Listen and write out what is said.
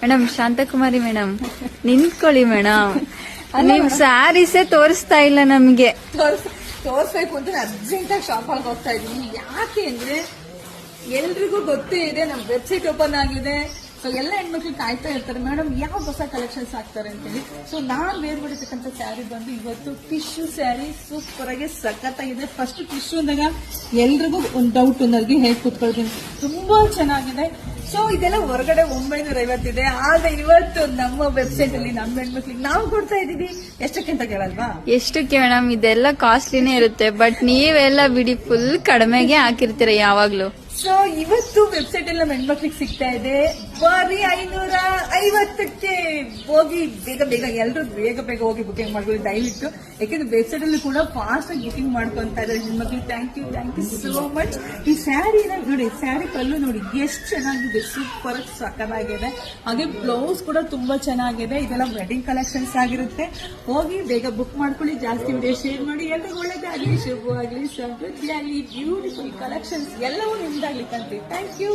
Madam Shanthakumari madam ನಿಂತ್ಕೊಳ್ಳಿ madam. ನಿಮ್ ಸ್ಯಾರೀಸೇ ತೋರಿಸ್ತಾ ಇಲ್ಲ ನಮ್ಗೆ. ತೋರ್ಸ್ಬೇಕು ಅಂತ ಅರ್ಜೆಂಟ್ ಆಗಿ ಶಾಪ್ ಆಗಿ ಹೋಗ್ತಾ ಇದೀನಿ. ಯಾಕೆ ಅಂದ್ರೆ ಎಲ್ರಿಗೂ ಗೊತ್ತೇ ಇದೆ, ನಮ್ ವೆಬ್ಸೈಟ್ ಓಪನ್ ಆಗಿದೆ. ಸೊ ಎಲ್ಲ ಹೆಣ್ಮಕ್ಳು ಕಾಯ್ತಾ ಇರ್ತಾರೆ, ಮೇಡಮ್ ಯಾವ ಹೊಸ ಕಲೆಕ್ಷನ್ಸ್ ಆಗ್ತಾರೆ ಅಂತೇಳಿ. ಸೊ ನಾನ್ ವೇರ್ ಮಾಡಿರ್ತಕ್ಕಂಥ ಸ್ಯಾರಿ ಬಂದು ಇವತ್ತು ಟಿಶ್ಯೂ ಸ್ಯಾರಿ ಸೂಪರ್ ಆಗಿ ಸಖತ್ತಾಗಿದೆ. ಫಸ್ಟ್ ಟಿಶ್ಯೂ ಅಂದಾಗ ಎಲ್ರಿಗೂ ಒಂದು ಡೌಟ್ ನನಗೆ ಹೇಗೆ ಕೂತ್ಕೊಳ್ತೀನಿ, ತುಂಬಾ ಚೆನ್ನಾಗಿದೆ. ಸೊ ಇದೆಲ್ಲ ಹೊರಗಡೆ 950 ಇದೆ, ಆದ್ರೆ ಇವತ್ತು ನಮ್ಮ ವೆಬ್ಸೈಟ್ ಅಲ್ಲಿ ನಮ್ಮ ಹೆಣ್ಮಕ್ಳಿಗೆ ನಾವು ಕೊಡ್ತಾ ಇದೀವಿ. ಎಷ್ಟಕ್ಕೆ ಅಂತ ಕೇಳಲ್ವಾ? ಎಷ್ಟಕ್ಕೆ ಮೇಡಮ್? ಇದೆಲ್ಲ ಕಾಸ್ಟ್ಲಿನೇ ಇರುತ್ತೆ, ಬಟ್ ನೀವೆಲ್ಲ ಬಿಡಿ ಫುಲ್ ಕಡಿಮೆಗೆ ಹಾಕಿರ್ತೀರ ಯಾವಾಗ್ಲೂ. ಸೊ ಇವತ್ತು ವೆಬ್ಸೈಟ್ ಅಲ್ಲಿ ನಮ್ಮ ಹೆಣ್ಮಕ್ಳಿಗೆ ಸಿಗ್ತಾ ಇದೆ ಬರೀ 550ಕ್ಕೆ. ಹೋಗಿ ಬೇಗ ಬೇಗ ಎಲ್ರು ಬೇಗ ಬೇಗ ಹೋಗಿ ಬುಕಿಂಗ್ ಮಾಡ್ಕೊಳ್ಳಿ ದಯವಿಟ್ಟು. ಯಾಕೆಂದ್ರೆ ವೆಬ್ಸೈಟ್ ಅಲ್ಲಿ ಕೂಡ ಫಾಸ್ಟ್ ಆಗಿ ಬುಕಿಂಗ್ ಮಾಡ್ಕೊಂತ ಇದ್ದಾರೆ ಹೆಣ್ಮಕ್ಳಿಗೆ. Thank you so much. ಈ ಸ್ಯಾರಿ ನೋಡಿ, ಸ್ಯಾರಿ ಕಲ್ಲು ನೋಡಿ ಎಷ್ಟು ಚೆನ್ನಾಗಿದೆ, ಸೂಪರ್ ಆಗಿ ಸಕ್ಕತ್ತಾಗಿದೆ. ಹಾಗೆ ಬ್ಲೌಸ್ ಕೂಡ ತುಂಬಾ ಚೆನ್ನಾಗಿದೆ. ಇದೆಲ್ಲ ವೆಡ್ಡಿಂಗ್ ಕಲೆಕ್ಷನ್ಸ್ ಆಗಿರುತ್ತೆ. ಹೋಗಿ ಬೇಗ ಬುಕ್ ಮಾಡ್ಕೊಳ್ಳಿ, ಜಾಸ್ತಿ ವಿಡಿಯೋ ಶೇರ್ ಮಾಡಿ. ಎಲ್ರಿಗೂ ಒಳ್ಳೇದಾಗಲಿ, ಶುಭವಾಗ್ಲಿ, ಸಮೃದ್ಧಿ ಆಗಲಿ, ಬ್ಯೂಟಿಫುಲ್ ಕಲೆಕ್ಷನ್ಸ್ ಎಲ್ಲವೂ ನಿಮ್ದಾಗ್ಲಿ ಕಂಡ್ರಿ. Thank you.